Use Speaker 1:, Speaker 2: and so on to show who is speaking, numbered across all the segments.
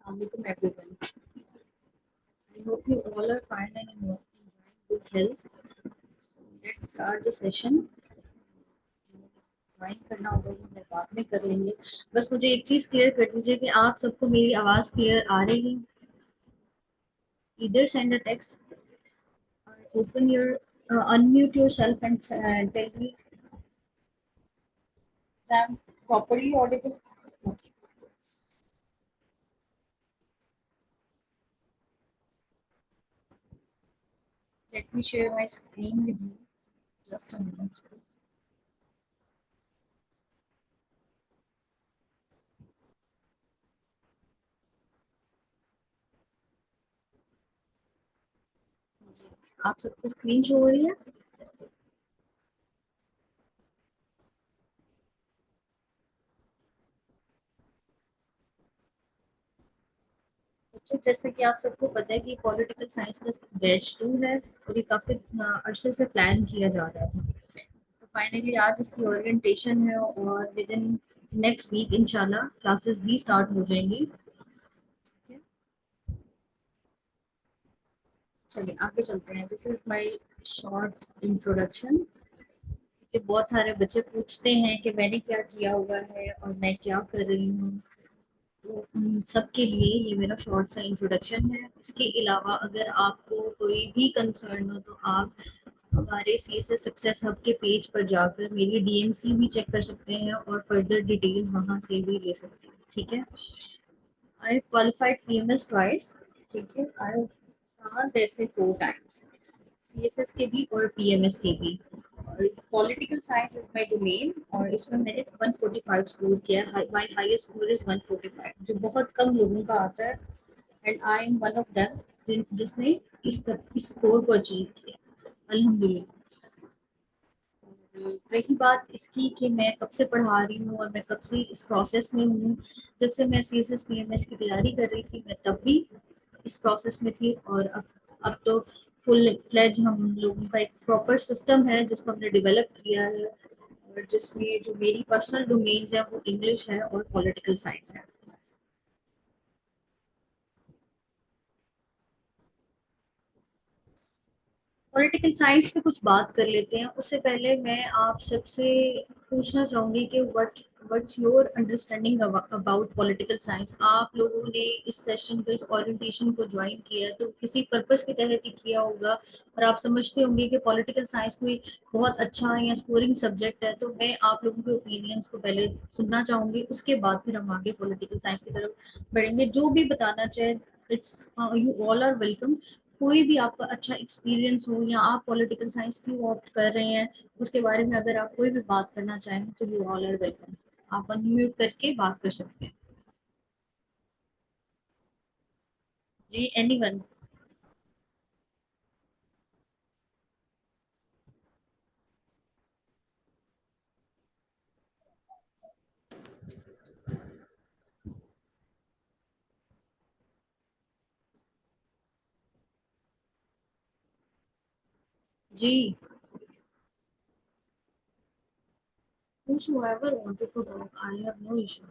Speaker 1: Assalamualaikum everyone. I hope you all are fine and enjoying good health. So let's start the session. Join करना होगा वो मैं बाद में कर लेंगे. बस मुझे एक चीज क्लियर कर दीजिए कि आप सबको मेरी आवाज क्लियर आ रही है. Either send a text or open your unmute yourself and tell me I'm properly audible. Okay. Let me share my screen with you. Just a minute. आप सबको स्क्रीन शो हो रही है. बच्चों जैसे कि आप सबको पता है कि पॉलिटिकल साइंस का बैच 2 है और ये काफी अरसे से प्लान किया जा रहा था. तो फाइनली आज इसकी ओरिएंटेशन है और विद इन नेक्स्ट वीक इंशाल्लाह क्लासेस भी स्टार्ट हो जाएंगी. चलिए आगे चलते हैं. This is my short introduction. कि बहुत सारे बच्चे पूछते हैं कि मैंने क्या किया हुआ है और मैं क्या कर रही हूँ. तो उन सबके लिए ये मेरा शॉर्ट सा इंट्रोडक्शन है. इसके अलावा अगर आपको कोई भी कंसर्न हो तो आप हमारे CSS सक्सेस हब के पेज पर जाकर मेरी DMC भी चेक कर सकते हैं और फर्दर डिटेल्स वहां से भी ले सकते हैं. ठीक है. I have qualified PMS twice. ठीक है. आई हैव पास ऐसे 4 टाइम्स CSS के भी और PMS के भी. और political science is my domain और इसमें मैंने 145 स्कोर किया है. माय हाईएस्ट स्कोर इज 145 जो बहुत कम लोगों का आता है. And I am one of them जिसने इस स्कोर को अचीव किया. अल्हम्दुलिल्लाह. रही बात इसकी कि मैं कब से पढ़ा रही हूँ और मैं कब से इस प्रोसेस में हूँ. जब से मैं CSS PMS की तैयारी कर रही थी मैं तब भी इस प्रोसेस में थी. और अब तो फुल फ्लेज हम लोगों का एक प्रॉपर सिस्टम है जिसको हमने डेवलप किया है और जिसमें जो मेरी पर्सनल डोमेन्स है वो इंग्लिश है और पॉलिटिकल साइंस है. पॉलिटिकल साइंस पे कुछ बात कर लेते हैं. उससे पहले मैं आप सबसे पूछना चाहूंगी कि what's your understanding about political science. आप लोगों ने इस सेशन को इस ओरिएंटेशन को ज्वाइन किया है तो किसी पर्पस के तहत ही किया होगा और आप समझते होंगे कि पॉलिटिकल साइंस कोई बहुत अच्छा या स्कोरिंग सब्जेक्ट है. तो मैं आप लोगों के ओपिनियंस को पहले सुनना चाहूंगी. उसके बाद फिर हम आगे पॉलिटिकल साइंस की तरफ बढ़ेंगे. जो भी बताना चाहे it's you all are welcome. कोई भी आपका अच्छा एक्सपीरियंस हो या आप पॉलिटिकल साइंस क्यों ऑप्ट कर रहे हैं उसके बारे में अगर आप कोई भी बात करना चाहें तो यू ऑल आर वेलकम. आप अनम्यूट करके बात कर सकते हैं. जी एनीवन. जी. whosoever wanted to talk I have no issue.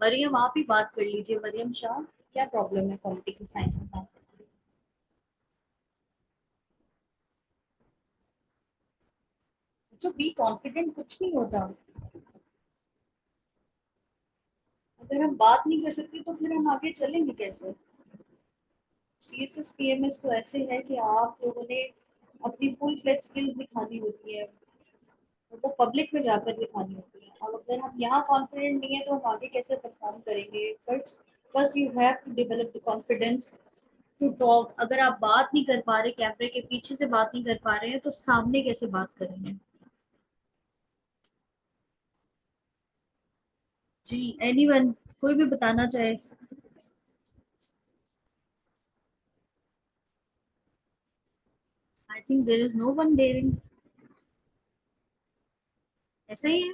Speaker 1: Maryam आप ही बात कर लीजिए. मरियम शाह क्या प्रॉब्लम है पॉलिटिकल साइंस में. जो बी कॉन्फिडेंट कुछ नहीं होता. अगर हम बात नहीं कर सकते तो फिर हम आगे चलेंगे कैसे. CSS PMS तो ऐसे है कि आप लोगों ने अपनी फुल फ्लेज स्किल्स दिखानी होती है और वो पब्लिक में जाकर दिखानी होती है. और अगर हम यहाँ कॉन्फिडेंट नहीं है तो हम आगे कैसे परफॉर्म करेंगे. First first you have to develop the confidence to talk. अगर आप बात नहीं कर पा रहे कैमरे के पीछे से बात नहीं कर पा रहे हैं तो सामने कैसे बात करेंगे. जी एनीवन. कोई भी बताना चाहे. I think there is no one daring. ऐसा ही है.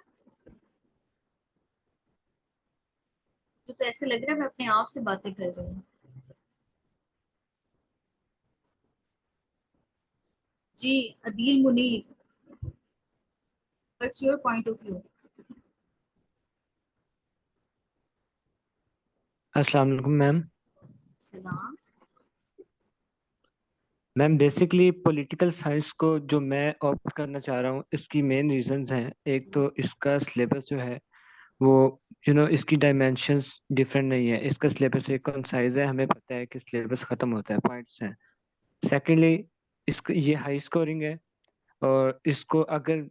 Speaker 1: तो ऐसे लग रहा है मैं अपने आप से बातें कर रही हूँ. जी. Adeel Munir. What's your point of view.
Speaker 2: अस्सलाम वालेकुम मैम।
Speaker 1: सलाम।
Speaker 2: मैम बेसिकली पॉलिटिकल साइंस को जो मैं ऑप्ट करना चाह रहा हूँ, इसकी मेन रीजंस हैं। एक तो इसका सिलेबस जो है वो इसकी डायमेंशंस डिफरेंट नहीं है। इसका सिलेबस एक कंसाइज है, हमें पता है कि सिलेबस खत्म होता है, पॉइंट्स हैं। सेकेंडली, इसको ये हाई स्कोरिंग है। और इसको अगर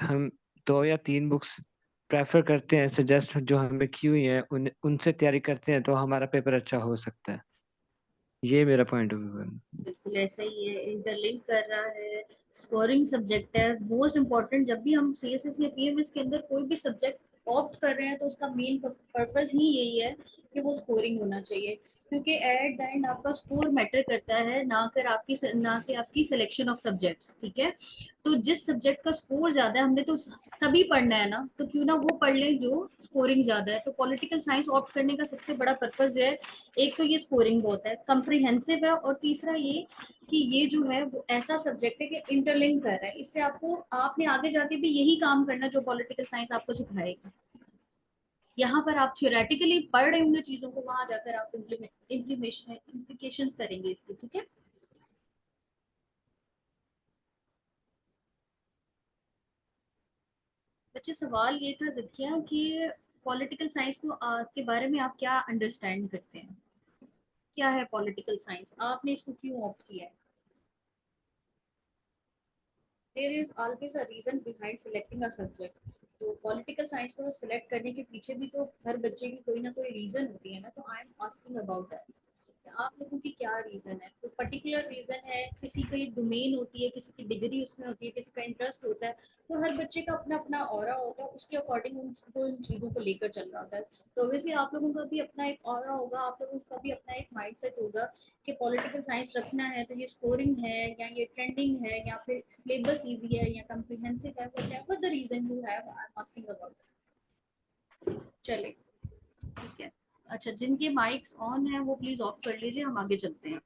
Speaker 2: हम 2 या 3 बुक्स प्रेफर करते हैं, सजेस्ट जो हमें की हुई हैं, उनसे तैयारी करते हैं तो हमारा पेपर अच्छा हो सकता है। ये मेरा पॉइंट ऑफ व्यू है।
Speaker 1: बिल्कुल ऐसा ही है, इंटरलिंक कर रहा है। स्कोरिंग सब्जेक्ट है, मोस्ट इम्पोर्टेंट। जब भी हम सीएसएस या पीएमएस के अंदर कोई भी सब्जेक्ट ऑप्ट कर रहे हैं तो उसका मेन पर्पस ही यही है कि वो स्कोरिंग होना चाहिए। क्योंकि एट द एंड आपका स्कोर मैटर करता है, ना कि आपकी सिलेक्शन ऑफ सब्जेक्ट्स। ठीक है, तो जिस सब्जेक्ट का स्कोर ज्यादा है, हमने तो सभी पढ़ना है ना, तो क्यों ना वो पढ़ लें जो स्कोरिंग ज्यादा है। तो पॉलिटिकल साइंस ऑप्ट करने का सबसे बड़ा पर्पस जो है, एक तो ये स्कोरिंग बहुत है, कम्प्रिहेंसिव है, और तीसरा ये कि ये जो है वो ऐसा सब्जेक्ट है कि इंटरलिंक कर रहा है। इससे आपको आपने आगे जाके भी यही काम करना जो पॉलिटिकल साइंस आपको सिखाएगी। यहाँ पर आप थियोरेटिकली पढ़ रहे होंगे चीजों को, वहां जाकर आप इम्प्लीकेशंस करेंगे इसकी। ठीक है। बच्चे, सवाल ये था जिक्या कि पॉलिटिकल साइंस को के बारे में आप क्या अंडरस्टैंड करते हैं? क्या है पॉलिटिकल साइंस? आपने इसको क्यों ऑप्ट किया है? There is always a reason behind selecting a subject. तो पॉलिटिकल साइंस को सिलेक्ट करने के पीछे भी तो हर बच्चे की कोई ना कोई रीजन होती है ना। तो आई एम आस्किंग अबाउट दैट, आप लोगों की क्या रीजन है? तो पर्टिकुलर रीजन है, किसी की डोमेन होती है, किसी की डिग्री उसमें होती है, किसी का इंटरेस्ट होता है। तो हर बच्चे का अपना अपना ऑरा होता है, उसके अकॉर्डिंग उनको उन चीजों को लेकर चल रहा होता है। तो ऑब्वियसली आप लोगों का भी अपना एक ऑरा होगा, आप लोगों का भी अपना एक माइंडसेट होगा कि पॉलिटिकल साइंस रखना है तो ये स्कोरिंग है या ये ट्रेंडिंग है या फिर सिलेबस इजी है या कम्प्रिहेंसिव है, whatever the reason you have, I am asking about. चलिए, ठीक है। अच्छा, जिनके माइक्स ऑन है वो प्लीज ऑफ कर लीजिए, हम आगे चलते हैं।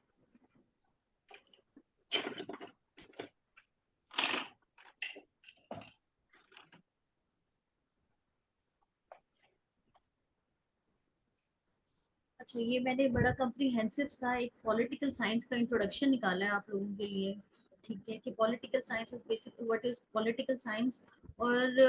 Speaker 1: अच्छा, ये मैंने बड़ा कम्प्रिहेंसिव सा एक पॉलिटिकल साइंस का इंट्रोडक्शन निकाला है आप लोगों के लिए। ठीक है, कि political science is basically what is political science. और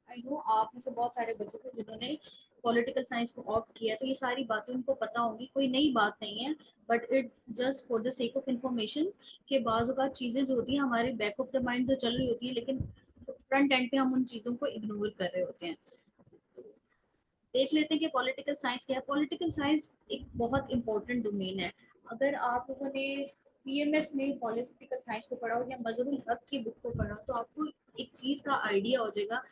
Speaker 1: आई नो आप में से बहुत सारे बच्चों को जिन्होंने पॉलिटिकल साइंस को ऑप्ट किया है, तो ये सारी बातें उनको पता होंगी, कोई नई बात नहीं है। But it just for the sake of information के बाज़ औक़ात चीज़ें जो होती हैं हमारे बैक ऑफ द माइंड तो चल रही होती है, लेकिन फ्रंट एंड पे हम उन चीज़ों को इग्नोर कर रहे होते हैं। देख लेते हैं कि पॉलिटिकल साइंस क्या है। पॉलिटिकल साइंस एक बहुत इंपॉर्टेंट डोमेन है। अगर आप लोगों ने पीएमएस में पॉलिटिकल साइंस को पढ़ा हो या मजहरुल हक की बुक को पढ़ा हो, तो आपको एक चीज का आइडिया हो जाएगा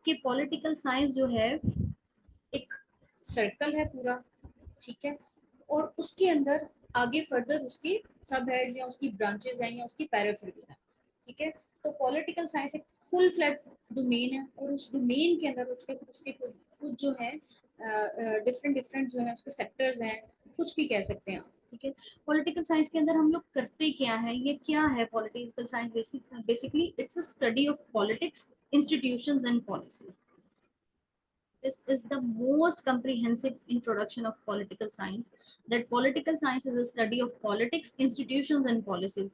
Speaker 1: कि पॉलिटिकल साइंस जो है एक सर्कल है पूरा। ठीक है, और उसके अंदर आगे फर्दर उसके सब हेड्स या उसकी ब्रांचेस हैं या उसकी पैराफिल्स हैं। ठीक है, तो पॉलिटिकल साइंस एक फुल फ्लैज डोमेन है, और उस डोमेन के अंदर उसके उसके कुछ कुछ जो है डिफरेंट डिफरेंट जो है उसके सेक्टर्स हैं, कुछ भी कह सकते हैं आप। ठीक है, पॉलिटिकल साइंस के अंदर हम लोग करते क्या है, ये क्या है political science? Basically it's a study of politics, institutions and policies. This is the most comprehensive introduction of political science. That political science is a study of politics, institutions and policies.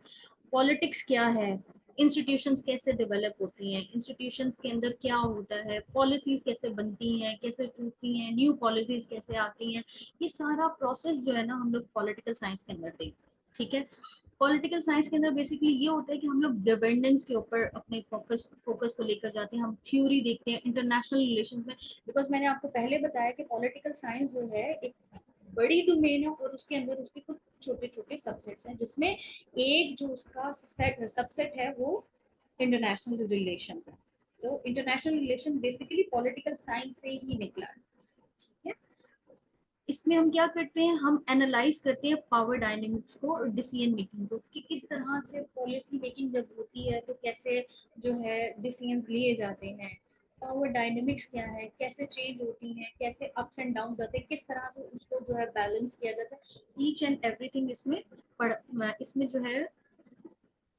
Speaker 1: Politics क्या है, institutions कैसे develop होती हैं, institutions के अंदर क्या होता है, पॉलिसीज कैसे बनती हैं, कैसे टूटती हैं, न्यू पॉलिसीज कैसे आती हैं, ये सारा प्रोसेस जो है ना हम लोग पॉलिटिकल साइंस के अंदर देखते हैं। ठीक है, पॉलिटिकल साइंस के अंदर बेसिकली ये होता है कि हम लोग गवर्नेंस के ऊपर अपने फोकस को लेकर जाते हैं, हम थ्योरी देखते हैं इंटरनेशनल रिलेशन में। बिकॉज मैंने आपको पहले बताया कि पॉलिटिकल साइंस जो है एक बड़ी डोमेन है, और उसके अंदर उसके कुछ छोटे छोटे सबसेट्स हैं, जिसमें एक जो उसका सेट सबसेट है वो इंटरनेशनल रिलेशन है। तो international relation basically political science से ही निकला है। ठीक है, इसमें हम क्या करते हैं, हम एनालाइज करते हैं पावर डायनेमिक्स को और डिसीजन मेकिंग को, कि किस तरह से पॉलिसी मेकिंग जब होती है तो कैसे जो है डिसीजन लिए जाते हैं। पावर डायनेमिक्स क्या है, कैसे चेंज होती हैं, कैसे अप्स एंड डाउन जाते हैं, किस तरह से उसको जो है बैलेंस किया जाता है। ईच एंड एवरीथिंग इसमें जो है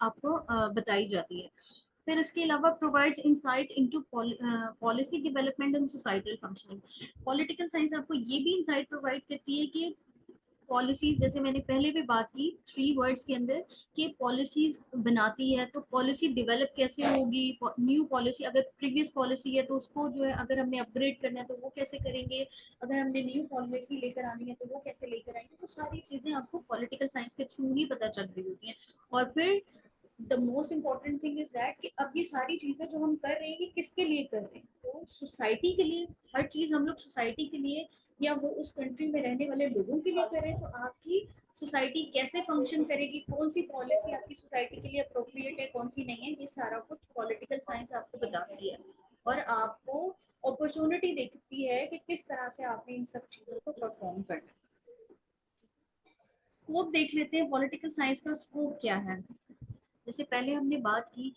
Speaker 1: आपको बताई जाती है। फिर इसके अलावा provides insight into policy development and societal functioning. Political science आपको ये भी इंसाइट प्रोवाइड करती है कि पॉलिसीज, जैसे मैंने पहले भी बात की 3 वर्ड्स के अंदर, कि पॉलिसीज बनाती है, तो पॉलिसी डेवलप कैसे होगी, न्यू पॉलिसी, अगर प्रीवियस पॉलिसी है तो उसको जो है अगर हमने अपग्रेड करना है तो वो कैसे करेंगे, अगर हमने न्यू पॉलिसी लेकर आनी है तो वो कैसे लेकर आएंगे। तो सारी चीजें आपको पॉलिटिकल साइंस के थ्रू ही पता चल रही होती हैं। और फिर the most important thing is that कि अब ये सारी चीजें जो हम कर रहे हैं ये किसके लिए कर रहे हैं, तो सोसाइटी के लिए। हर चीज हम लोग सोसाइटी के लिए या वो उस कंट्री में रहने वाले लोगों के लिए कर रहे हैं। तो आपकी सोसाइटी कैसे फंक्शन करेगी, कौन सी पॉलिसी आपकी सोसाइटी के लिए अप्रोप्रिएट है, कौन सी नहीं है, ये सारा कुछ पॉलिटिकल साइंस आपको बताती है। और आपको अपॉर्चुनिटी देखती है कि किस तरह से आपने इन सब चीजों को परफॉर्म करना है। स्कोप देख लेते हैं, पॉलिटिकल साइंस का स्कोप क्या है। जैसे पहले हमने बात की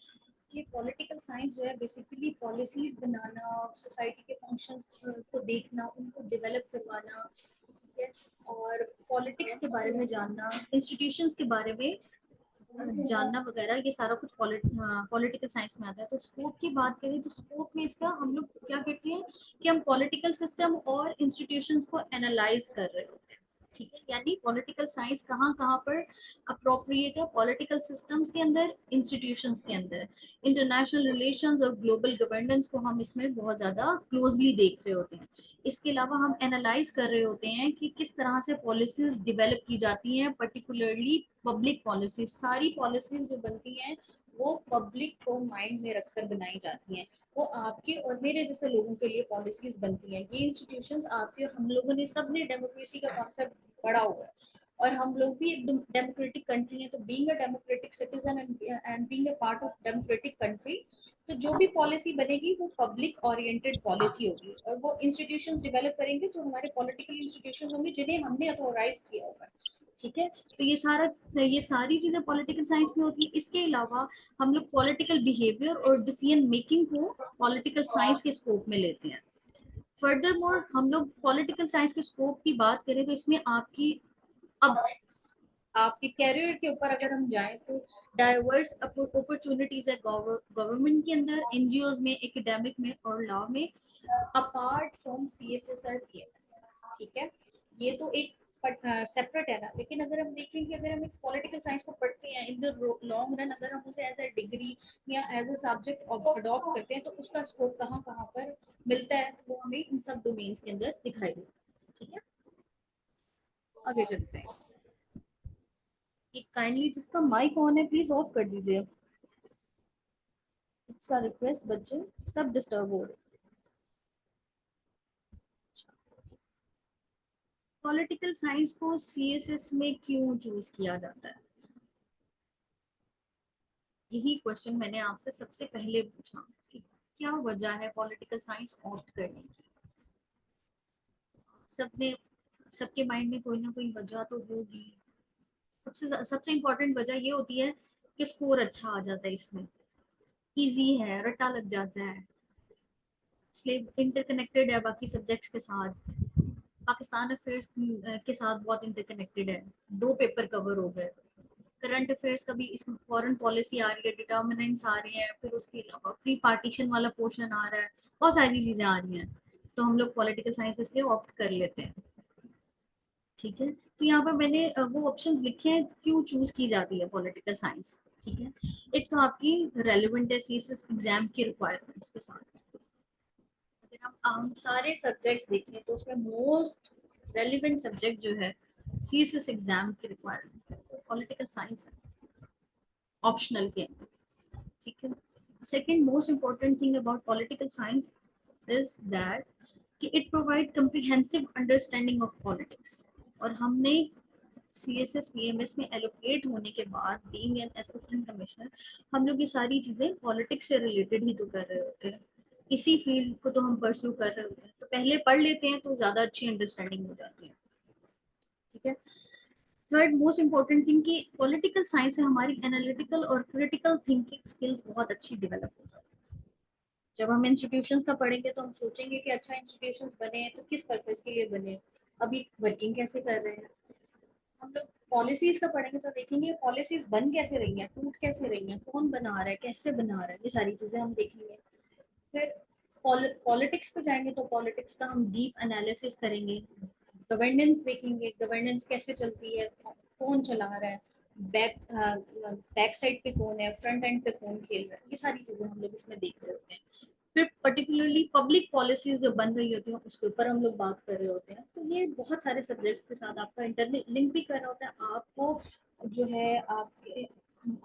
Speaker 1: कि पॉलिटिकल साइंस जो है बेसिकली पॉलिसीज बनाना, सोसाइटी के फंक्शंस को देखना, उनको डेवलप करवाना, ठीक है, और पॉलिटिक्स के बारे में जानना, इंस्टीट्यूशंस के बारे में जानना वगैरह, ये सारा कुछ पॉलिटिकल साइंस में आता है। तो स्कोप की बात करें तो स्कोप में इसका हम लोग क्या करते हैं कि हम पॉलिटिकल सिस्टम और इंस्टीट्यूशंस को एनालाइज कर रहे होते हैं, ठीक है। यानी पॉलिटिकल साइंस कहाँ कहाँ पर अप्रोप्रिएट है, पॉलिटिकल सिस्टम्स के अंदर, इंस्टीट्यूशंस के अंदर, इंटरनेशनल रिलेशंस और ग्लोबल गवर्नेंस को हम इसमें बहुत ज्यादा क्लोजली देख रहे होते हैं। इसके अलावा हम एनालाइज कर रहे होते हैं कि किस तरह से पॉलिसीज डिवेलप की जाती हैं, पर्टिकुलरली पब्लिक पॉलिसीज। सारी पॉलिसीज जो बनती हैं वो पब्लिक को माइंड में रखकर बनाई जाती हैं। वो आपके और मेरे जैसे लोगों के लिए पॉलिसीज बनती हैं। ये इंस्टीट्यूशंस आपके, हम लोगों ने सबने डेमोक्रेसी का कॉन्सेप्ट पढ़ा हुआ है, और हम लोग भी एक डेमोक्रेटिक कंट्री है। तो being a democratic citizen and being a part of democratic country, तो जो भी पॉलिसी बनेगी वो पब्लिक ओरिएंटेड पॉलिसी होगी, और वो इंस्टीट्यूशंस डेवलप करेंगे जो हमारे पॉलिटिकल इंस्टीट्यूशंस होंगे जिन्हें हमने अथॉराइज किया होगा, ठीक है। तो ये सारी चीजें पॉलिटिकल साइंस में होती है। इसके अलावा हम लोग पॉलिटिकल बिहेवियर और डिसीजन मेकिंग को पॉलिटिकल साइंस के स्कोप में लेते हैं। फर्दर मोर हम लोग पॉलिटिकल साइंस के स्कोप की बात करें तो इसमें अब आपके कैरियर के ऊपर अगर हम जाएं तो डाइवर्स अपॉर्चुनिटीज है गवर्नमेंट के अंदर, एनजीओज में, एकेडमिक में और लॉ में, अपार्ट फ्रॉम सीएसएस और पीएमएस, ठीक है। ये तो एक सेपरेट है ना। लेकिन अगर हम देखें कि अगर हम एक पॉलिटिकल साइंस को पढ़ते हैं इन द लॉन्ग रन, अगर हम उसे एज अ डिग्री या एज अ सब्जेक्ट अडॉप्ट करते हैं तो उसका स्कोप कहाँ कहाँ पर मिलता है, तो वो हमें इन सब डोमेन्स के अंदर दिखाई देता है, ठीक है। आगे चलते हैं। कि काइंडली जिसका माइक ऑन है प्लीज ऑफ कर दीजिए। इट्स अ रिक्वेस्ट, बच्चे सब डिस्टर्ब हो रहे हैं। पॉलिटिकल साइंस को सीएसएस में क्यों चूज किया जाता है, यही क्वेश्चन मैंने आपसे सबसे पहले पूछा कि क्या वजह है पॉलिटिकल साइंस ऑप्ट करने की। सबने सबके माइंड में कोई ना कोई वजह तो होगी। सबसे सबसे इम्पोर्टेंट वजह ये होती है कि स्कोर अच्छा आ जाता है इसमें, इजी है, रट्टा लग जाता है, स्लेब इंटरकनेक्टेड है बाकी सब्जेक्ट्स के साथ, पाकिस्तान अफेयर्स के साथ बहुत इंटरकनेक्टेड है, 2 पेपर कवर हो गए, करंट अफेयर्स का भी, इसमें फॉरेन पॉलिसी आ रही है, डिटर्मिनेंट्स आ रही हैं, फिर उसके अलावा प्री पार्टीशन वाला पोर्शन आ रहा है, बहुत सारी चीजें आ रही हैं। तो हम लोग पॉलिटिकल साइंस इसलिए ऑप्ट कर लेते हैं, ठीक है। तो यहाँ पर मैंने वो ऑप्शंस लिखे हैं क्यों चूज की जाती है पॉलिटिकल साइंस, ठीक है। एक तो आपकी रेलिवेंट है सीएसएस एग्जाम की रिक्वायरमेंट्स के साथ। अगर हम सारे सब्जेक्ट्स देखें तो उसमें मोस्ट रेलिवेंट सब्जेक्ट जो है सीएसएस एग्जाम की रिक्वायरमेंट है, पॉलिटिकल साइंस है, ऑप्शनल के, ठीक है। Second most important thing about political science is that कि it provide comprehensive understanding of politics. और हमने सीएसएस पीएमएस में एलोकेट होने के बाद, बीइंग एन असिस्टेंट कमिश्नर, हम लोग ये सारी चीजें पॉलिटिक्स से रिलेटेड ही तो कर रहे होते हैं, इसी फील्ड को तो हम परस्यू कर रहे होते हैं, तो पहले पढ़ लेते हैं तो ज्यादा अच्छी अंडरस्टैंडिंग हो जाती है, ठीक है। थर्ड मोस्ट इम्पोर्टेंट थिंग कि पॉलिटिकल साइंस से हमारी एनालिटिकल और क्रिटिकल थिंकिंग स्किल्स बहुत अच्छी डेवलप हो जाती है। जब हम इंस्टीट्यूशंस का पढ़ेंगे तो हम सोचेंगे कि अच्छा इंस्टीट्यूशंस बने हैं तो किस पर्पस के लिए बने, अभी वर्किंग कैसे कर रहे हैं हम लोग, पॉलिसीज का पढ़ेंगे तो देखेंगे पॉलिसीज बन कैसे रही हैं, टूट कैसे रही हैं, कौन बना रहा है, कैसे बना रहा है, ये सारी चीजें हम देखेंगे। फिर पॉलिटिक्स पे जाएंगे तो पॉलिटिक्स का हम डीप एनालिसिस करेंगे। गवर्नेंस देखेंगे, गवर्नेंस कैसे चलती है, कौन चला रहा है, बैक साइड पे कौन है, फ्रंट एंड पे कौन खेल रहा है, ये सारी चीजें हम लोग इसमें देख रहे होते हैं। फिर पर्टिकुलरली पब्लिक पॉलिसीज जो बन रही होती हैं उसके ऊपर हम लोग बात कर रहे होते हैं। तो ये बहुत सारे सब्जेक्ट के साथ आपका इंटरनेट लिंक भी कर रहा होता है, आपको जो है आपके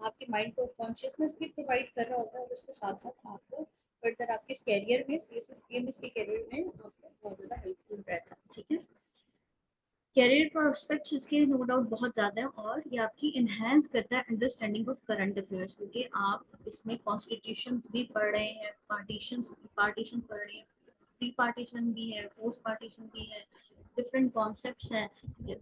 Speaker 1: आपके माइंड को कॉन्शियसनेस भी प्रोवाइड कर रहा होता है, और उसके साथ साथ आपको फर्दर आपके कैरियर में सीएसएस पीएमएस के कैरियर में आपको बहुत ज़्यादा हेल्पफुल रहता है। ठीक है, कैरियर प्रोस्पेक्ट्स इसके नो डाउट बहुत ज़्यादा है, और ये आपकी इन्हेंस करता है अंडरस्टैंडिंग ऑफ करंट अफेयर्स, क्योंकि आप इसमें कॉन्स्टिट्यूशंस भी पढ़ रहे हैं, पार्टीशन पढ़ रहे हैं, प्री पार्टीशन भी है, पोस्ट पार्टीशन भी है, डिफरेंट कॉन्सेप्ट्स हैं।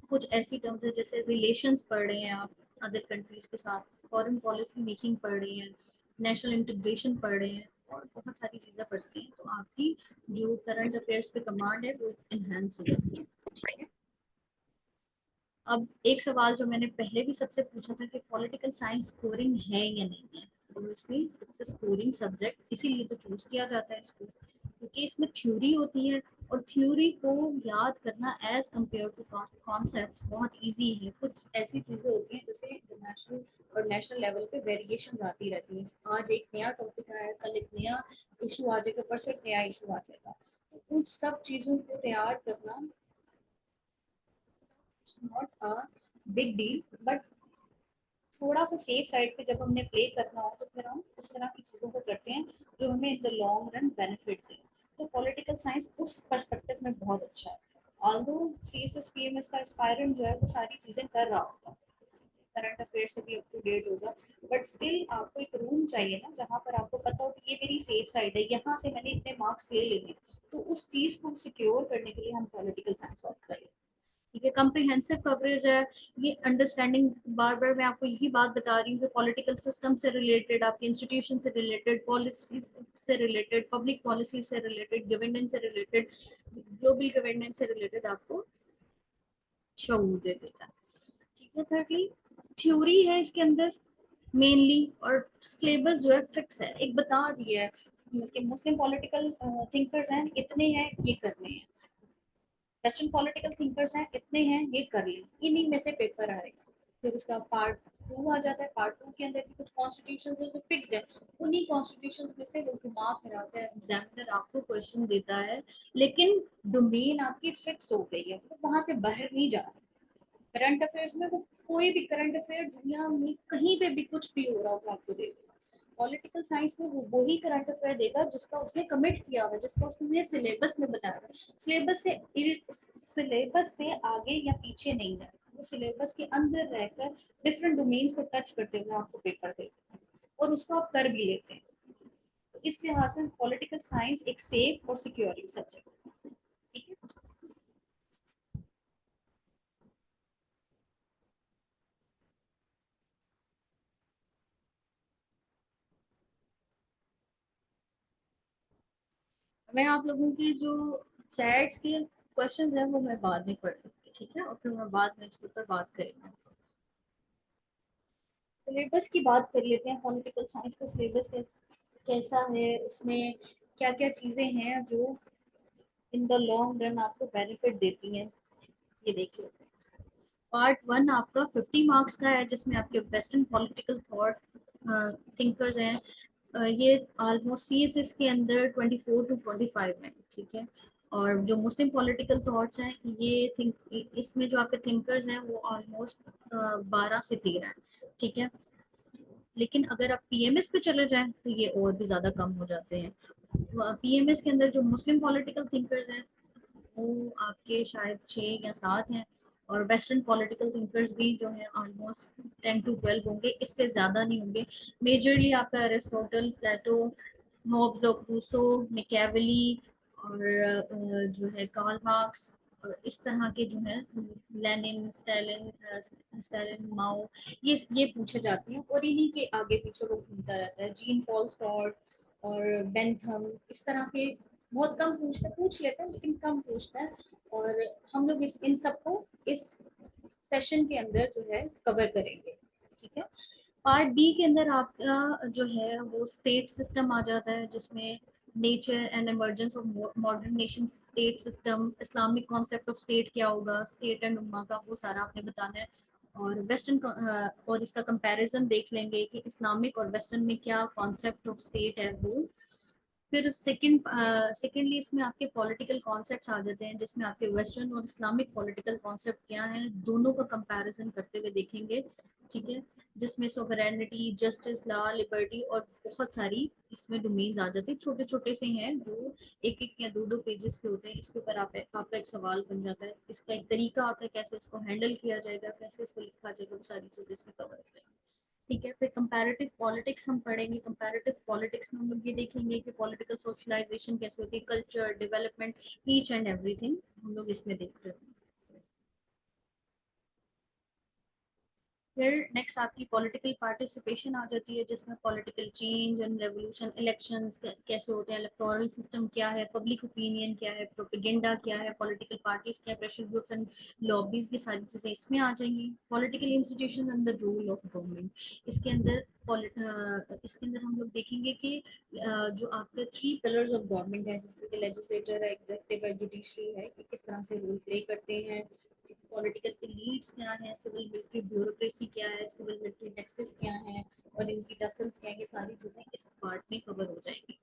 Speaker 1: कुछ ऐसी टर्म्स है जैसे रिलेशंस पढ़ रहे हैं आप अदर कंट्रीज के साथ, फॉरेन पॉलिसी मेकिंग पढ़ रहे हैं, नेशनल इंटीग्रेशन पढ़ रहे हैं, और बहुत सारी चीज़ें पढ़ती हैं, तो आपकी जो करंट अफेयर्स पे कमांड है वो इन्हेंस हो जाती है। ठीक है, अब एक सवाल जो मैंने पहले भी सबसे पूछा था कि पॉलिटिकल साइंस स्कोरिंग है या नहीं है। Obviously it's a scoring subject, इसीलिए तो चूज किया जाता है इसको, क्योंकि इसमें थ्योरी होती है, और थ्योरी को याद करना एज कम्पेयर टू कॉन्सेप्ट बहुत इजी है। कुछ ऐसी चीज़ें होती हैं जैसे इंटरनेशनल और नेशनल लेवल पे वेरिएशन आती रहती हैं, आज एक नया टॉपिक आया, कल एक नया इशू आ जाएगा, परसों एक नया इशू आ जाएगा, तो उन सब चीज़ों को तैयार करना not a big deal, but थोड़ा सा सेफ साइड पे जब हमने प्ले करना हो तो फिर हम उस तरह की चीज़ों को करते हैं जो हमें in the long run benefit दें। तो पॉलिटिकल साइंस उस पर्सपेक्टिव में बहुत अच्छा है। ऑल्दो सीएसएस पीएमएस का एस्पायरेंट जो है वो सारी चीज़ें कर रहा होगा, करंट अफेयर से भी अप टू डेट होगा, बट स्टिल आपको एक रूम चाहिए ना जहाँ पर आपको पता हो कि ये मेरी सेफ साइड है, यहाँ से मैंने इतने मार्क्स ले लेने, तो उस चीज़ को सिक्योर करने के लिए हम पॉलिटिकल साइंस ऑप्ट करें। ठीक है, कम्प्रिहेंसिव कवरेज है, ये अंडरस्टैंडिंग, बार बार मैं आपको यही बात बता रही हूँ कि पॉलिटिकल सिस्टम से रिलेटेड, आपके इंस्टीट्यूशन से रिलेटेड, पॉलिसी से रिलेटेड, पब्लिक पॉलिसी से रिलेटेड, गवर्नेंस से रिलेटेड, ग्लोबल गवर्नेंस से रिलेटेड आपको शऊर दे देता है। ठीक है, thirdly थ्योरी है इसके अंदर मेनली, और सिलेबस जो है फिक्स है, एक बता दिया है कि मुस्लिम पॉलिटिकल थिंकर्स हैं इतने हैं, ये करने हैं, वेस्टर्न पॉलिटिकल थिंकर्स हैं इतने हैं, ये कर लें, इन्हीं में से पेपर आएगा। फिर उसका पार्ट टू आ जाता है, पार्ट टू के अंदर की कुछ कॉन्स्टिट्यूशन जो फिक्स्ड है, उन्हीं कॉन्स्टिट्यूशन में से वो घुमा फिराता है, एग्जामिनर आपको क्वेश्चन देता है, लेकिन डोमेन आपकी फिक्स हो गई है, वो वहां से बाहर नहीं जा रहा। करंट अफेयर्स में वो कोई भी करंट अफेयर दुनिया में कहीं पे भी कुछ भी हो रहा हो आपको दे देगा। पॉलिटिकल साइंस में वो वही करंट अफेयर देगा जिसका उसने कमिट किया हुआ, जिसका उसने सिलेबस में बताया हुआ, सिलेबस से आगे या पीछे नहीं जाएगा, वो सिलेबस के अंदर रहकर डिफरेंट डोमेन्स को टच करते हुए आपको पेपर देते हैं, और उसको आप कर भी लेते हैं। तो इस लिहाज से पॉलिटिकल साइंस एक सेफ और सिक्योरिंग सब्जेक्ट है। ठीक है, मैं आप लोगों के जो चैट्स के क्वेश्चन है वो मैं बाद में पढ़ लूँगी, ठीक है, और फिर मैं बाद में इसके ऊपर बात करेंगे। सिलेबस की बात कर लेते हैं, पॉलिटिकल साइंस का सिलेबस कैसा है, उसमें क्या क्या चीज़ें हैं जो इन द लॉन्ग रन आपको बेनिफिट देती हैं, ये देख लेते हैं। पार्ट वन आपका 50 मार्क्स का है, जिसमें आपके वेस्टर्न पॉलिटिकल थॉट थिंकर्स हैं। ये ऑलमोस्ट सीएसएस के अंदर 24 to 25 में, ठीक है, और जो मुस्लिम पॉलिटिकल थॉट्स हैं ये थिंक, इसमें जो आपके थिंकर्स हैं वो ऑलमोस्ट 12 से 13 हैं। ठीक है, लेकिन अगर आप पीएमएस पे चले जाएं तो ये और भी ज़्यादा कम हो जाते हैं। पीएमएस के अंदर जो मुस्लिम पॉलिटिकल थिंकर्स हैं वो आपके शायद 6 या 7 हैं, और वेस्टर्न पॉलिटिकल थिंकर्स भी जो है ऑलमोस्ट 10 to 12 होंगे, इससे ज़्यादा नहीं होंगे। मेजरली आपका एरिस्टोटल, प्लेटो, हॉब्स, रूसो, मैकियावेली, और जो है कार्ल मार्क्स, और इस तरह के जो है लेनिन, स्टालिन, माओ, ये पूछे जाते हैं, और इन्हीं के आगे पीछे वो घूमता रहता है, जीन पॉल स्टॉर्ट और बेंथम, इस तरह के बहुत कम पूछ लेते हैं, लेकिन कम पूछता है। और हम लोग इस इन सबको इस सेशन के अंदर जो है कवर करेंगे। ठीक है, पार्ट बी के अंदर आपका जो है वो स्टेट सिस्टम आ जाता है, जिसमें nature and emergence of modern nation state system, Islamic concept of state क्या होगा, स्टेट एंड उम्मा का, वो सारा आपने बताना है। और वेस्टर्न और इसका कंपैरिजन देख लेंगे कि इस्लामिक और वेस्टर्न में क्या कॉन्सेप्ट ऑफ स्टेट है वो। फिर सेकेंडली इसमें आपके पॉलिटिकल कॉन्सेप्ट्स आ जाते हैं, जिसमें आपके वेस्टर्न और इस्लामिक पॉलिटिकल कॉन्सेप्ट क्या हैं, दोनों का कंपैरिजन करते हुए देखेंगे। ठीक है, जिसमें सोवरेनिटी, जस्टिस, लॉ, लिबर्टी और बहुत सारी इसमें डोमेन्स आ जाते हैं, छोटे छोटे से हैं जो एक एक या दो दो पेजेस के होते हैं। इसके ऊपर आपका एक सवाल बन जाता है, इसका एक तरीका होता है कैसे इसको हैंडल किया जाएगा, कैसे इसको लिखा जाएगा, वो सारी चीजें इसमें कवर हो जाएंगी। ठीक है, फिर कंपैरेटिव पॉलिटिक्स हम पढ़ेंगे। कंपैरेटिव पॉलिटिक्स में हम लोग ये देखेंगे कि पॉलिटिकल सोशलाइजेशन कैसे होती है, culture, development, each and everything हम लोग इसमें देख रहे हैं। फिर नेक्स्ट आपकी पॉलिटिकल पार्टिसिपेशन आ जाती है, जिसमें political change and revolution, elections कैसे होते हैं, इलेक्टोरल सिस्टम क्या है, पब्लिक ओपिनियन क्या है, प्रोपेगेंडा क्या है, पॉलिटिकल पार्टीज क्या है, प्रेशर ग्रुप्स एंड लॉबीज, की सारी चीजें इसमें आ जाएंगी। Political institution and the role of government, इसके अंदर इसके अंदर हम लोग देखेंगे कि जो आपके थ्री पिलर्स ऑफ गवर्नमेंट है, जैसे कि लेजिस्लेचर है, एग्जीक्यूटिव है, जुडिशरी है, कि किस तरह से रोल प्ले करते हैं, पॉलिटिकल लीड्स क्या है, सिविल मिलिट्री ब्यूरोक्रेसी क्या है, सिविल मिलिट्री नेक्सस क्या है, और इनकी टसल्स क्या है, ये सारी चीजें इस पार्ट में कवर हो जाएंगी।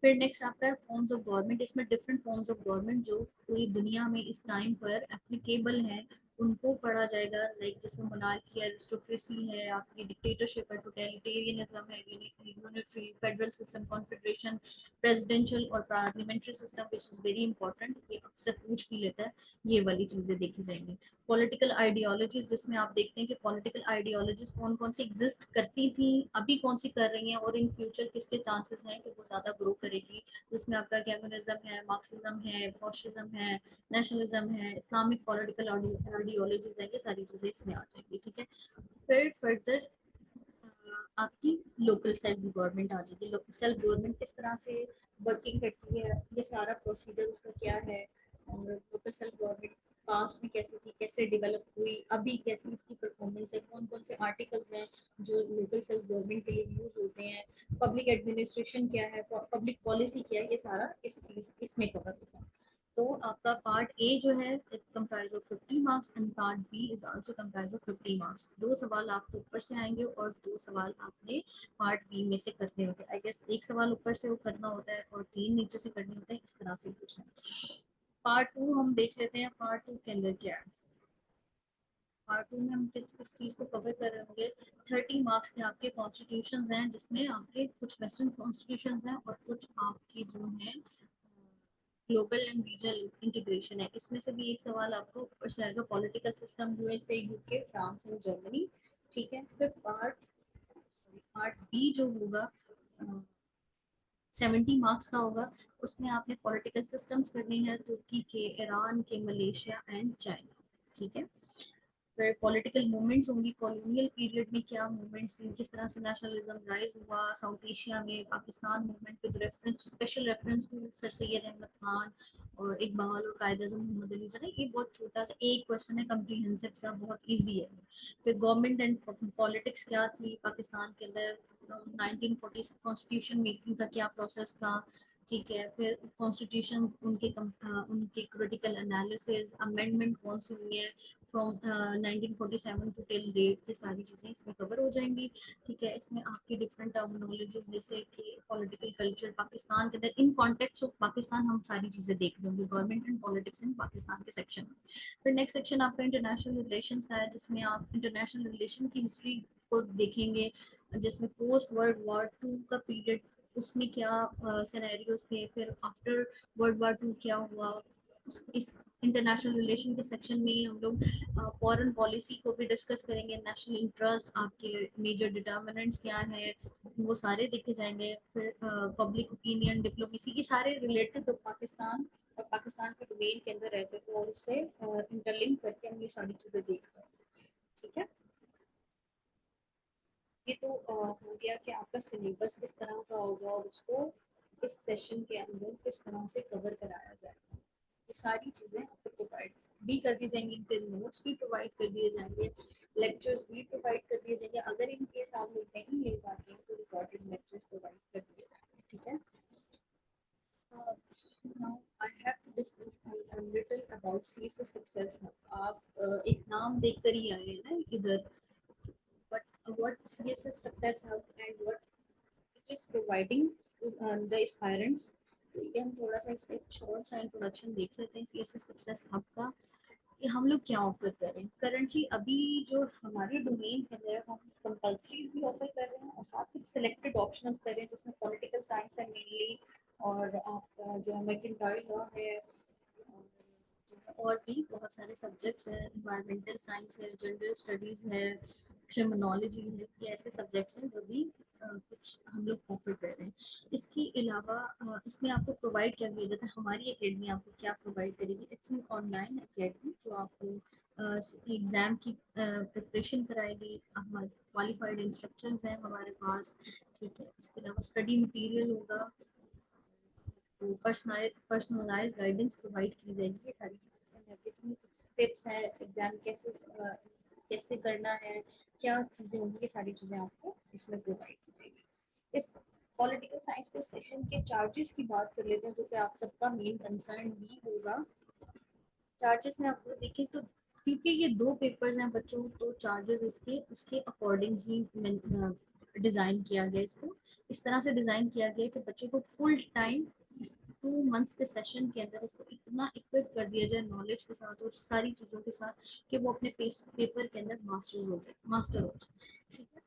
Speaker 1: फिर नेक्स्ट आपका है फॉर्म्स ऑफ गवर्नमेंट। इसमें डिफरेंट फॉर्म्स ऑफ गवर्नमेंट जो पूरी दुनिया में इस टाइम पर एप्लीकेबल है उनको पढ़ा जाएगा, लाइक जिसमें मोनार्की है, एरिस्टोक्रेसी है, आपकी डिक्टेटरशिप है, टोटलिटेरियनिज्म है, unitary, federal system, confederation, presidential और parliamentary system, which is very important, ये अक्सर पूछ भी लेता है। ये वाली चीजें देखी जाएंगी। पॉलिटिकल आइडियोलॉजीज, जिसमें आप देखते हैं कि पॉलिटिकल आइडियोलॉजीज कौन कौन सी एग्जिस्ट करती थी, अभी कौन सी कर रही हैं, और इन फ्यूचर किसके चांसेस हैं कि वो ज्यादा ग्रो करेगी। जिसमें आपका कम्युनिज्म है, मार्क्सिज्म है, फॉशिज्म है, नेशनलिज्म है, इस्लामिक पॉलिटिकल आइडियोलॉजीज है, ये सारी चीजें इसमें आ जाएंगी। ठीक है, फिर फर्दर आपकी लोकल सेल्फ गवर्नमेंट आ जाएगी। लोकल सेल्फ गवर्नमेंट किस तरह से वर्किंग करती है, ये सारा प्रोसीजर उसका क्या है, और लोकल सेल्फ गवर्नमेंट पास्ट में कैसे थी, कैसे डेवलप हुई, अभी कैसी उसकी परफॉर्मेंस है, कौन कौन से आर्टिकल्स हैं जो लोकल सेल्फ गवर्नमेंट के लिए यूज होते हैं, पब्लिक एडमिनिस्ट्रेशन क्या है, पब्लिक पॉलिसी क्या है, ये सारा इस चीज इसमें कवर होता है। तो आपका पार्ट ए जो है it comprise of 50 marks and part B is also comprise of 50 marks. दो सवाल आपको ऊपर से आएंगे और दो सवाल आपने पार्ट बी में से करने होते हैं। आई गेस एक सवाल ऊपर से वो करना होता है और तीन नीचे से करने होते हैं, इस तरह से कुछ है। पार्ट टू हम देख लेते हैं, पार्ट टू के अंदर क्या है। पार्ट टू में हम किस किस चीज को कवर कर रहे होंगे। 30 मार्क्स के आपके कॉन्स्टिट्यूशन हैं, जिसमें आपके कुछ वेस्टर्न कॉन्स्टिट्यूशन हैं और कुछ आपकी जो है ग्लोबल एंड रीजनल इंटीग्रेशन है। इसमें से भी एक सवाल आपको ऊपर से आएगा, political system USA, UK, France and Germany. ठीक है, फिर पार्ट बी जो होगा 70 मार्क्स का होगा। उसमें आपने पॉलिटिकल सिस्टम्स करनी है, तुर्की के, ईरान के, मलेशिया एंड चाइना। ठीक है, फिर पॉलिटिकल मूवमेंट्स होंगी, कॉलोनियल पीरियड में क्या मूवमेंट्स थी, किस तरह से नेशनलिज्म राइज हुआ साउथ एशिया में, Pakistan movement with reference, special reference to Sir Syed Ahmad Khan और इकबाल और कायद अज़म मोहम्मद अली जिन्ना। ये बहुत छोटा सा एक क्वेश्चन है, कम्प्रीहेंसिव सा, बहुत इजी है। फिर गवर्नमेंट एंड पॉलिटिक्स क्या थी पाकिस्तान के अंदर, 1940 कॉन्स्टिट्यूशन मेकिंग का क्या प्रोसेस था। ठीक है, फिर कॉन्स्टिट्यूशन उनके क्रिटिकल एनालिसिस, अमेंडमेंट कौन सी हुई है फ्रॉम 1947 टू टिल डेट, ये सारी चीज़ें इसमें कवर हो जाएंगी। ठीक है, इसमें आपकी डिफरेंट टर्मिनोलॉजीज, जैसे कि पॉलिटिकल कल्चर पाकिस्तान के अंदर इन कॉन्टेक्स्ट ऑफ पाकिस्तान, हम सारी चीज़ें देख रहे होंगे government and politics in Pakistan के सेक्शन में। फिर नेक्स्ट सेक्शन आपका इंटरनेशनल रिलेशन का है, जिसमें आप इंटरनेशनल रिलेशन की हिस्ट्री को देखेंगे, जिसमें पोस्ट वर्ल्ड वॉर टू का पीरियड, उसमें क्या सिनेरियोस थे, फिर आफ्टर वर्ल्ड वॉर टू क्या हुआ। इस इंटरनेशनल रिलेशन के सेक्शन में ही हम लोग फॉरेन पॉलिसी को भी डिस्कस करेंगे, नेशनल इंटरेस्ट, आपके मेजर डिटर्मिनेंट्स क्या है, वो सारे देखे जाएंगे। फिर पब्लिक ओपिनियन, डिप्लोमेसी, ये सारे रिलेटेड तो पाकिस्तान और पाकिस्तान के डोमेन के अंदर रहते थे, और उससे इंटरलिंक करके हम ये सारी चीज़ें देख रहे हैं। ठीक है, ये तो हो गया कि आपका सिलेबस किस तरह का होगा और उसको इस सेशन के अंदर किस तरह से कवर कराया जाएगा, ये सारी चीज़ें आपको प्रोवाइड भी कर दी जाएंगी, इनके नोट्स भी प्रोवाइड कर दिए जाएंगे, लेक्चर्स भी प्रोवाइड कर दिए जाएंगे। अगर इन केस आप लोग नहीं ले पाते हैं तो रिकॉर्डेड लेक्चर्स प्रोवाइड कर दिए जाएंगे, ठीक है। Now I have to discuss a little about CSS Success Hub. आप एक नाम देखकर ही आए हैं ना इधर, but what CSS Success Hub and what it is providing to the aspirants. तो ये हम थोड़ा सा इसका शॉर्ट सा इंट्रोडक्शन देख लेते हैं CSS Success Hub का, कि हम लोग क्या ऑफर कर रहे हैं करंटली। अभी जो हमारे डोमेन के अंदर हम कंपल्सरीज भी ऑफर कर रहे हैं और साथ ही सिलेक्टेड ऑप्शनल्स कर रहे हैं, जिसमें पॉलिटिकल साइंस है मेनली, और आपका जो है मैकेंटाइल लॉ है, और भी बहुत सारे सब्जेक्ट्स हैं, इन्वायरमेंटल साइंस है, जनरल स्टडीज़ है, क्रिमिनोलॉजी है, ये ऐसे सब्जेक्ट्स हैं जो भी कुछ हम लोग ऑफर कर रहे हैं। इसके अलावा इसमें आपको प्रोवाइड क्या किया जाता है, हमारी एकेडमी आपको क्या प्रोवाइड करेगी, इट्स एन ऑनलाइन एकेडमी जो आपको एग्ज़ाम की प्रिपरेशन कराएगी। हमारे क्वालिफाइड इंस्ट्रक्शंस हैं हमारे पास, ठीक है। इसके अलावा स्टडी मटेरियल होगा, तो पर्सनलाइज गाइडेंस प्रोवाइड की जाएगी। ये सारी चीज़ें, कुछ टिप्स हैं, एग्जाम कैसे कैसे करना है, क्या चीज़ें होंगी, ये सारी चीज़ें आपको इसमें प्रोवाइड की जाएगी। इस पॉलिटिकल साइंस के सेशन के चार्जेस की बात कर लेते हैं, जो कि आप सबका मेन कंसर्न भी होगा। चार्जेस में आपको देखें तो, क्योंकि ये दो पेपर्स हैं बच्चों, तो चार्जेस इसके उसके अकॉर्डिंग ही डिज़ाइन किया गया। इसको इस तरह से डिज़ाइन किया गया कि बच्चे को फुल टाइम 2 मंथ्स के सेशन के अंदर उसको इतना इक्विप कर दिया जाए नॉलेज के साथ और सारी चीज़ों के साथ कि वो अपने पेपर के अंदर मास्टर हो जाए, ठीक है।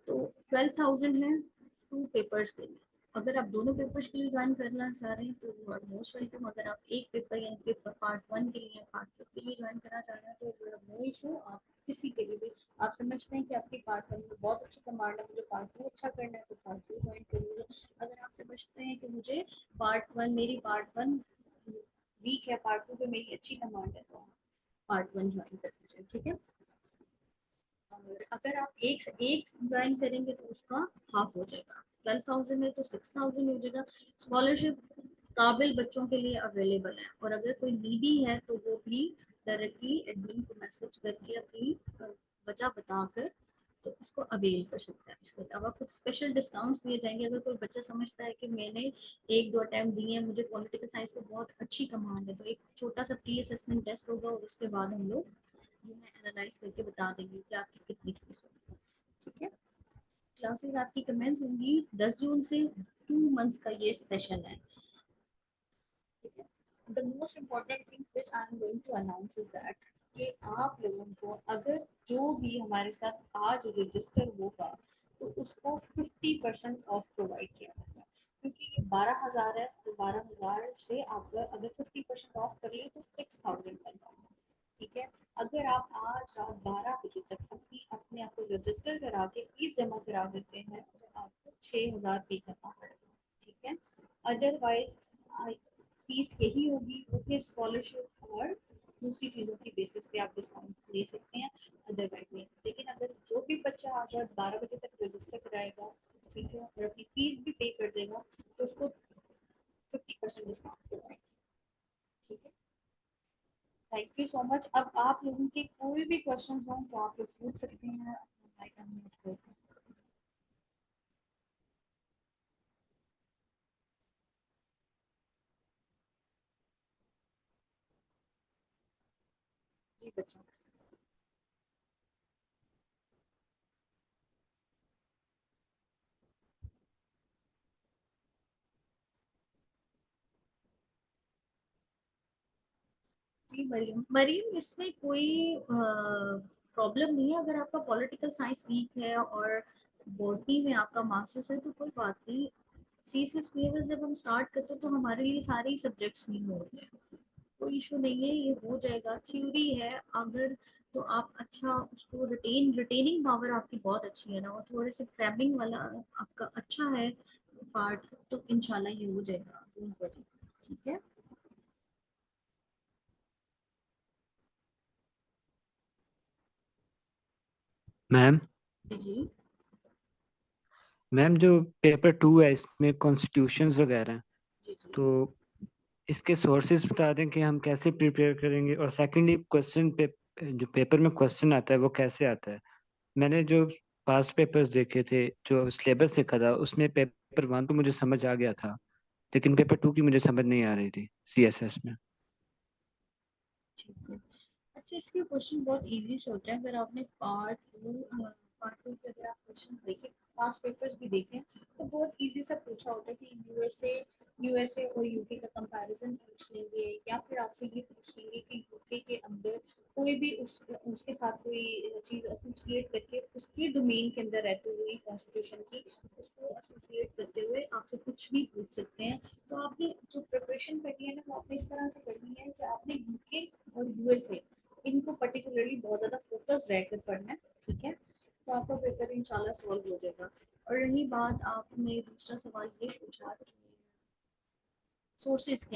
Speaker 1: तो 12,000 है 2 पेपर्स के लिए। अगर आप दोनों पेपर्स के लिए ज्वाइन करना चाह रहे हैं तो यू आर मोस्ट वेलकम। अगर आप एक पेपर यानी पेपर पार्ट 1 के लिए, पार्ट 2 के लिए ज्वाइन करना चाह रहे हैं तो नो इशू, आप किसी के लिए भी, आप समझते हैं कि आपकी पार्ट 1 में बहुत अच्छा कमांड है, मुझे पार्ट 2 अच्छा करना है तो पार्ट 2 ज्वाइन कर लीजिए। अगर आप समझते हैं कि मुझे पार्ट 1 वीक है, पार्ट 2 पे मेरी अच्छी कमांड है, तो आप पार्ट 1 ज्वाइन कर लीजिए, ठीक है। और अगर आप एक ज्वाइन करेंगे तो उसका हाफ हो जाएगा, 12,000 है तो 6,000 हो जाएगा। स्कॉलरशिप काबिल बच्चों के लिए अवेलेबल है, और अगर कोई नीडी है तो वो भी डायरेक्टली एडमिन को मैसेज करके अपनी वजह बताकर तो इसको अवेल कर सकता है। इसके अलावा कुछ स्पेशल डिस्काउंट्स दिए जाएंगे। अगर कोई बच्चा समझता है कि मैंने 1-2 अटैम्प्ट दिए हैं, मुझे पॉलिटिकल साइंस में बहुत अच्छी कमांड है, तो एक छोटा सा प्री असेसमेंट टेस्ट होगा और उसके बाद हम लोग जो है एनालाइज करके बता देंगे कि आपकी कितनी फीस होगी, ठीक है। क्लासेस आपकी कमेंस होंगी 10 जून से, 2 मंथ्स का ये सेशन है, ठीक है। The most important thing which I am going to announce is that कि आप लोगों को अगर जो भी हमारे साथ आज रजिस्टर होगा तो उसको 50% ऑफ प्रोवाइड किया जाएगा, क्योंकि ये 12,000 है, तो 12,000 से आप अगर 50% ऑफ कर लिए तो 6,000 बन जाएगा, ठीक है। अगर आप आज रात 12 बजे तक अपने आप को रजिस्टर करा के फीस जमा करा देते हैं तो आपको 6,000 पे करना पड़ेगा, ठीक है। अदरवाइज फीस यही होगी, वो फिर स्कॉलरशिप और दूसरी चीज़ों की बेसिस पे आप डिस्काउंट ले सकते हैं, अदरवाइज नहीं। लेकिन अगर जो भी बच्चा आज रात 12 बजे तक रजिस्टर कराएगा, ठीक है, और अपनी फीस भी पे कर देगा तो उसको 50% डिस्काउंट प्रोवाइड, ठीक है। Thank you so much. अब आप लोगों के कोई भी क्वेश्चन हो तो आप लोग पूछ सकते हैं, माइक अनम्यूट करके। जी बच्चों, जी मरीम, इसमें कोई प्रॉब्लम नहीं है। अगर आपका पॉलिटिकल साइंस वीक है और बॉटनी में आपका मास्टर्स है तो कोई बात नहीं। सीएसएस में जब हम स्टार्ट करते हैं तो हमारे लिए सारे ही सब्जेक्ट्स नहीं होते हैं, कोई इशू नहीं है, ये हो जाएगा। थ्योरी है अगर, तो आप अच्छा उसको रिटेनिंग पावर आपकी बहुत अच्छी है ना, और थोड़े से क्रैबिंग वाला आपका अच्छा है पार्ट, तो इंशाल्लाह ये हो जाएगा, डोंट वरी, ठीक है।
Speaker 2: मैम
Speaker 1: जी जी
Speaker 2: मैम जो पेपर 2 है इसमें कॉन्स्टिट्यूशंस वगैरह हैं,
Speaker 1: जी जी।
Speaker 2: तो इसके सोर्सेज बता दें कि हम कैसे प्रिपेयर करेंगे, और सेकेंडली क्वेश्चन पे जो पेपर में क्वेश्चन आता है वो कैसे आता है। मैंने जो पास्ट पेपर्स देखे थे, जो सिलेबस देखा था, उसमें पेपर 1 तो मुझे समझ आ गया था, लेकिन पेपर 2 की मुझे समझ नहीं आ रही थी CSS में।
Speaker 1: ठीक है। अच्छा, इसके क्वेश्चन बहुत इजी से होते हैं। अगर आपने पार्ट टू के अगर आप क्वेश्चन देखें, पास्ट पेपर्स भी देखें, तो बहुत इजी सा पूछा होता है कि यूएसए और यूके का कंपैरिजन पूछ लेंगे, या फिर आपसे ये पूछ लेंगे कि यूके के अंदर कोई भी उसके साथ कोई चीज एसोसिएट करके, उसके डोमेन के अंदर रहते हुए कॉन्स्टिट्यूशन की उसको एसोसिएट करते हुए आपसे कुछ भी पूछ सकते हैं। तो आपने जो प्रिपरेशन करनी है ना, वो आपने इस तरह से करनी है कि आपने यूके और यूएसए इनको पर्टिकुलरली बहुत ज्यादा फोकस रहकर पढ़ना है। ठीक है, तो आपका पेपर इंशाल्लाह सॉल्व हो जाएगा। और रही बात, आपने दूसरा सवाल ये पूछा कि सोर्सेज क्या